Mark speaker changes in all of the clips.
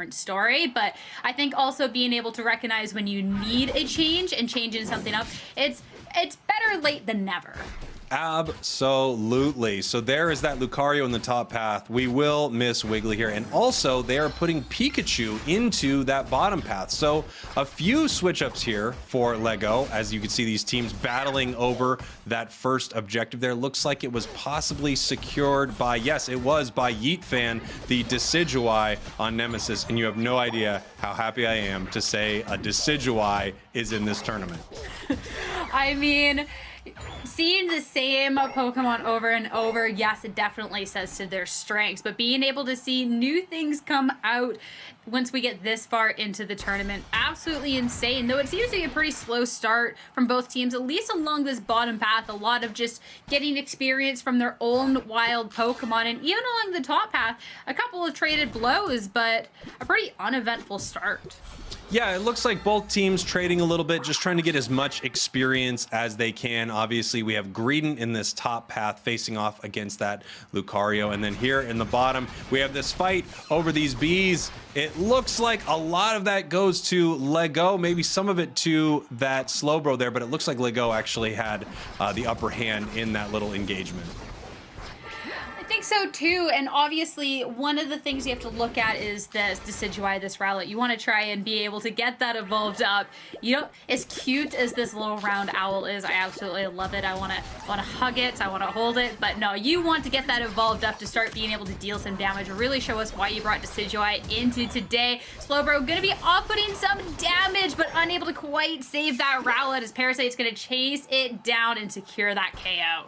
Speaker 1: different story. But I think also being able to recognize when you need a change and changing something up, it's better late than never.
Speaker 2: Absolutely. So there is that Lucario in the top path. We will miss Wiggly here. And also, they are putting Pikachu into that bottom path. So a few switch ups here for Lego. As you can see, these teams battling over that first objective there. Looks like it was possibly secured by, yes, it was by Yeet Fan, the Decidueye on Nemesis. And you have no idea how happy I am to say a Decidueye is in this tournament.
Speaker 1: I mean, seeing the same Pokemon over and over, yes, it definitely says to their strengths, but being able to see new things come out once we get this far into the tournament, absolutely insane. Though it seems to be a pretty slow start from both teams, at least along this bottom path, a lot of just getting experience from their own wild Pokemon, and even along the top path, a couple of traded blows, but a pretty uneventful start.
Speaker 2: Yeah, it looks like both teams trading a little bit, just trying to get as much experience as they can. Obviously, we have Greedent in this top path facing off against that Lucario. And then here in the bottom, we have this fight over these bees. It looks like a lot of that goes to Lego, maybe some of it to that Slowbro there, but it looks like Lego actually had the upper hand in that little engagement.
Speaker 1: I think so too, and obviously one of the things you have to look at is this Decidueye, this Rowlet. You want to try and be able to get that evolved up. You know, as cute as this little round owl is, I absolutely love it. I want to hug it, I want to hold it, but no, you want to get that evolved up to start being able to deal some damage, or really show us why you brought Decidueye into today. Slowbro gonna be off-putting some damage, but unable to quite save that Rowlet, as Parasite's gonna chase it down and secure that KO.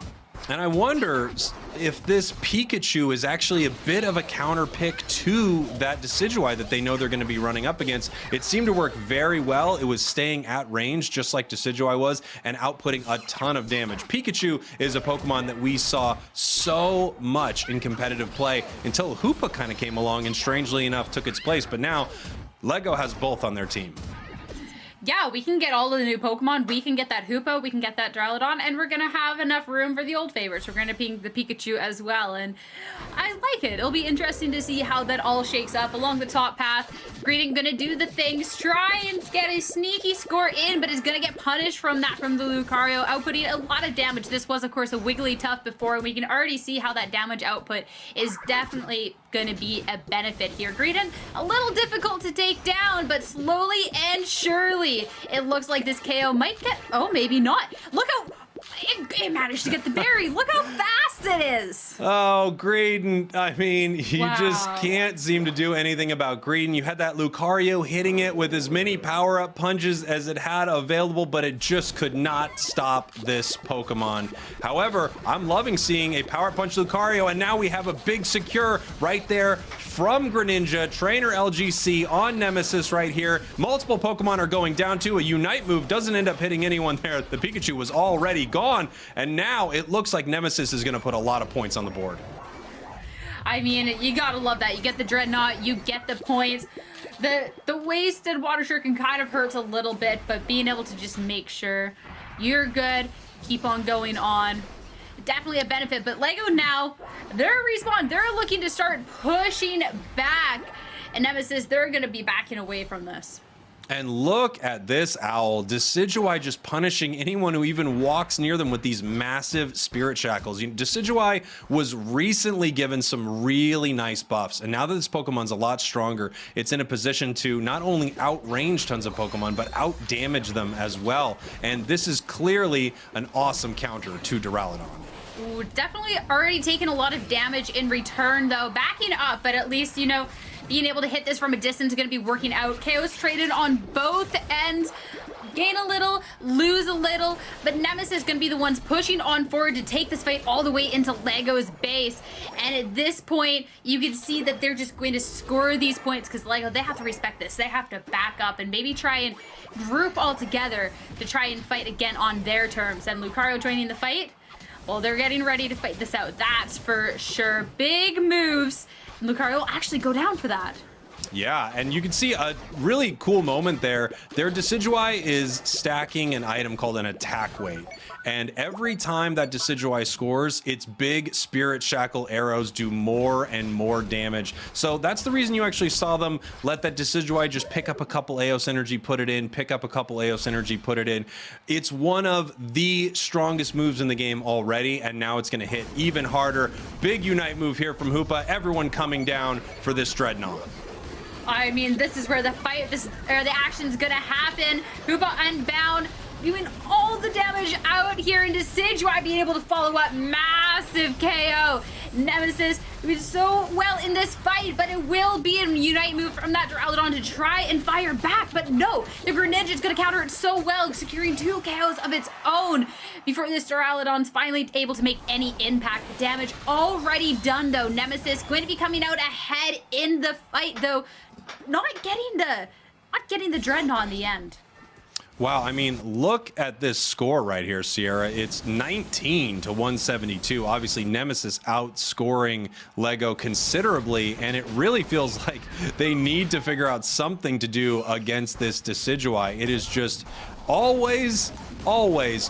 Speaker 2: And I wonder if this Pikachu is actually a bit of a counter pick to that Decidueye that they know they're going to be running up against. It seemed to work very well. It was staying at range just like Decidueye was and outputting a ton of damage. Pikachu is a Pokemon that we saw so much in competitive play until Hoopa kind of came along and strangely enough took its place. But now Lego has both on their team.
Speaker 1: Yeah, we can get all of the new Pokemon. We can get that Hoopa, we can get that Duraludon, and we're going to have enough room for the old favorites. We're going to ping the Pikachu as well, and I like it. It'll be interesting to see how that all shakes up along the top path. Greedent going to do the things, try and get a sneaky score in, but is going to get punished from that from the Lucario, outputting a lot of damage. This was, of course, a Wigglytuff before, and we can already see how that damage output is definitely going to be a benefit here. Greedent, a little difficult to take down, but slowly and surely, it looks like this KO might get... Oh, maybe not. Look how... It managed to get the berry. Look how fast it is.
Speaker 2: Oh, Greedent. I mean, you
Speaker 1: Wow.
Speaker 2: just can't seem to do anything about Greedent. You had that Lucario hitting it with as many power-up punches as it had available, but it just could not stop this Pokemon. However, I'm loving seeing a Power Punch Lucario, and now we have a big secure right there from Greninja. Trainer LGC on Nemesis right here. Multiple Pokemon are going down to a Unite move. Doesn't end up hitting anyone there. The Pikachu was already gone, and now it looks like Nemesis is going to put a lot of points on the board.
Speaker 1: I mean, you gotta love that. You get the Dreadnought, you get the points. The wasted Water Shuriken kind of hurts a little bit, but being able to just make sure you're good, keep on going on, definitely a benefit. But Lego now, they're respawn. They're looking to start pushing back. And Nemesis, they're going to be backing away from this.
Speaker 2: And look at this owl. Decidueye just punishing anyone who even walks near them with these massive spirit shackles. Decidueye was recently given some really nice buffs, and now that this Pokemon's a lot stronger, it's in a position to not only outrange tons of Pokemon, but outdamage them as well. And this is clearly an awesome counter to Duraludon.
Speaker 1: Ooh, definitely already taken a lot of damage in return, though. Backing up, but at least, you know, being able to hit this from a distance is going to be working out. KO's traded on both ends. Gain a little, lose a little, but Nemesis is going to be the ones pushing on forward to take this fight all the way into Lego's base. And at this point, you can see that they're just going to score these points because Lego, they have to respect this. They have to back up and maybe try and group all together to try and fight again on their terms. And Lucario joining the fight, well, they're getting ready to fight this out. That's for sure. Big moves. Lucario will actually go down for that.
Speaker 2: Yeah, and you can see a really cool moment there. Their Decidueye is stacking an item called an attack weight. And every time that Decidueye scores, its big Spirit Shackle arrows do more and more damage. So that's the reason you actually saw them let that Decidueye just pick up a couple Eos energy, put it in, pick up a couple Eos energy, put it in. It's one of the strongest moves in the game already, and now it's going to hit even harder. Big Unite move here from Hoopa. Everyone coming down for this Dreadnought.
Speaker 1: I mean, this is where the fight, the action's gonna happen. Hoopa Unbound doing all the damage out here into Decidueye being able to follow up massive KO. Nemesis doing so well in this fight, but it will be a Unite move from that Duraludon to try and fire back, but no, the Greninja's gonna counter it so well, securing 2 KOs of its own before this Duraludon's finally able to make any impact. Damage already done though. Nemesis going to be coming out ahead in the fight though, not getting the Dreadnought in the end.
Speaker 2: Wow, I mean, look at this score right here, Sierra. It's 19 to 172. Obviously, Nemesis outscoring Lego considerably, and it really feels like they need to figure out something to do against this Decidueye. It is just always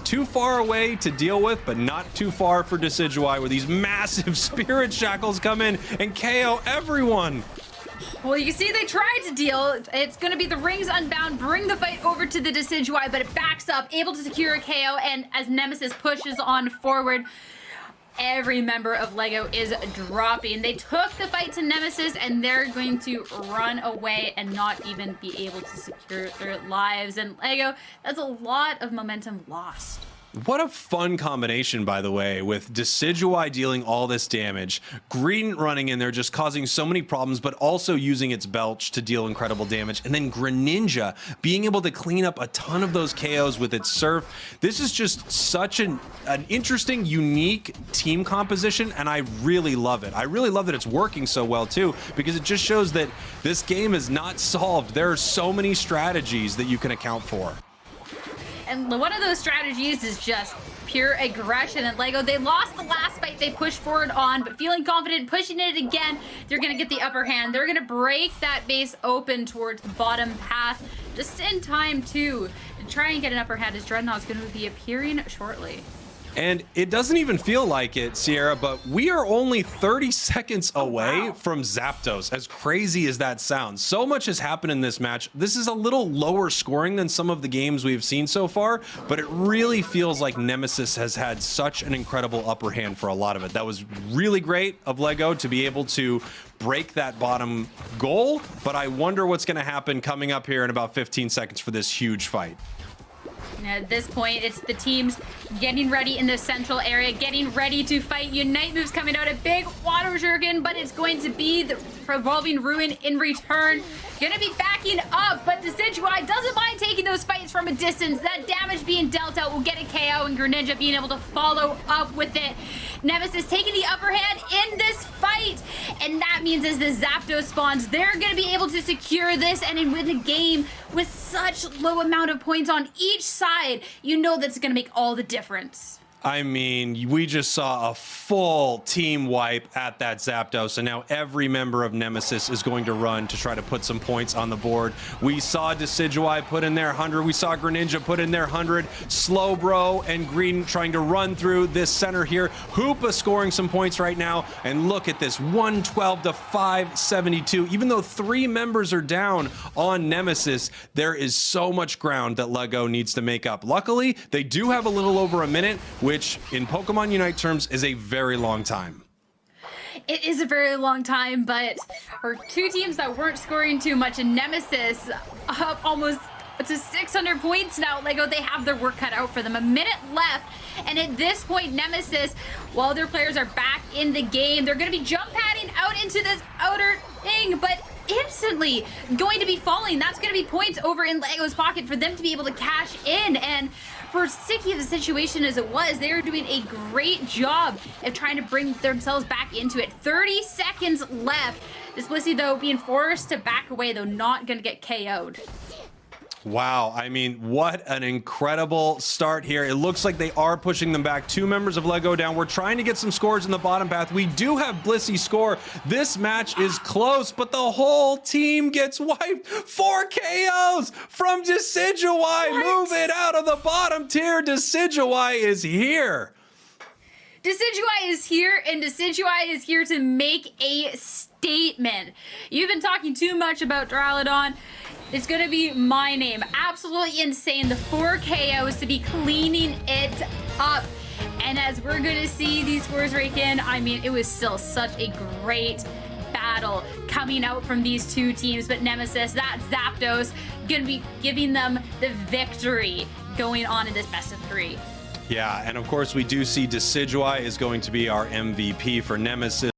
Speaker 2: too far away to deal with, but not too far for Decidueye, where these massive Spirit Shackles come in and KO everyone.
Speaker 1: Well, you see they tried to deal. It's going to be the Rings Unbound, bring the fight over to the Decidueye, but it backs up, able to secure a KO, and as Nemesis pushes on forward, every member of Lego is dropping. They took the fight to Nemesis, and they're going to run away and not even be able to secure their lives. And Lego, that's a lot of momentum lost.
Speaker 2: What a fun combination, by the way, with Decidueye dealing all this damage, Green running in there just causing so many problems, but also using its Belch to deal incredible damage, and then Greninja being able to clean up a ton of those KOs with its Surf. This is just such an interesting, unique team composition, and I really love it. I really love that it's working so well, too, because it just shows that this game is not solved. There are so many strategies that you can account for.
Speaker 1: And one of those strategies is just pure aggression. And Lego, they lost the last fight, they pushed forward on, but feeling confident, pushing it again, they're going to get the upper hand. They're going to break that base open towards the bottom path, just in time, too, to try and get an upper hand as Dreadnought's going to be appearing shortly.
Speaker 2: And it doesn't even feel like it, Sierra, but we are only 30 seconds away from Zapdos, as crazy as that sounds. So much has happened in this match. This is a little lower scoring than some of the games we've seen so far, but it really feels like Nemesis has had such an incredible upper hand for a lot of it. That was really great of Lego to be able to break that bottom goal, but I wonder what's going to happen coming up here in about 15 seconds for this huge fight.
Speaker 1: At this point, it's the teams getting ready in the central area, getting ready to fight. Unite moves coming out, a big Water Shuriken, but it's going to be the Revolving Ruin in return. Gonna be backing up, but Decidueye doesn't mind taking those fights from a distance. That damage being dealt out will get a KO, and Greninja being able to follow up with it. Nemesis taking the upper hand in this fight, and that means as the Zapdos spawns, they're gonna be able to secure this and win the game with such low amount of points on each side. You know that's gonna make all the difference.
Speaker 2: I mean, we just saw a full team wipe at that Zapdos, and now every member of Nemesis is going to run to try to put some points on the board. We saw Decidueye put in their 100. We saw Greninja put in their 100. Slowbro and Green trying to run through this center here. Hoopa scoring some points right now, and look at this, 112 to 572. Even though 3 members are down on Nemesis, there is so much ground that Lego needs to make up. Luckily, they do have a little over a minute, which in Pokemon Unite terms is a very long time.
Speaker 1: It is a very long time, but for 2 teams that weren't scoring too much, and Nemesis up almost to 600 points now. Lego, they have their work cut out for them. A minute left, and at this point, Nemesis, while their players are back in the game, they're going to be jump padding out into this outer thing, but instantly going to be falling. That's going to be points over in Lego's pocket for them to be able to cash in. And for sticky of the situation as it was, they were doing a great job of trying to bring themselves back into it. 30 seconds left. This Blissey, though, being forced to back away, though not going to get KO'd.
Speaker 2: Wow, I mean, what an incredible start here. It looks like they are pushing them back. 2 members of Lego down. We're trying to get some scores in the bottom path. We do have Blissey score. This match is close, but the whole team gets wiped. 4 KOs from Decidueye. Move it out of the bottom tier. Decidueye is here.
Speaker 1: Decidueye is here, and Decidueye is here to make a statement. You've been talking too much about Duraludon. It's gonna be my name. Absolutely insane. The 4 KOs to be cleaning it up. And as we're gonna see these scores rake in, I mean, it was still such a great battle coming out from these 2 teams. But Nemesis, that Zapdos, gonna be giving them the victory going on in this best of 3.
Speaker 2: Yeah, and of course we do see Decidueye is going to be our MVP for Nemesis.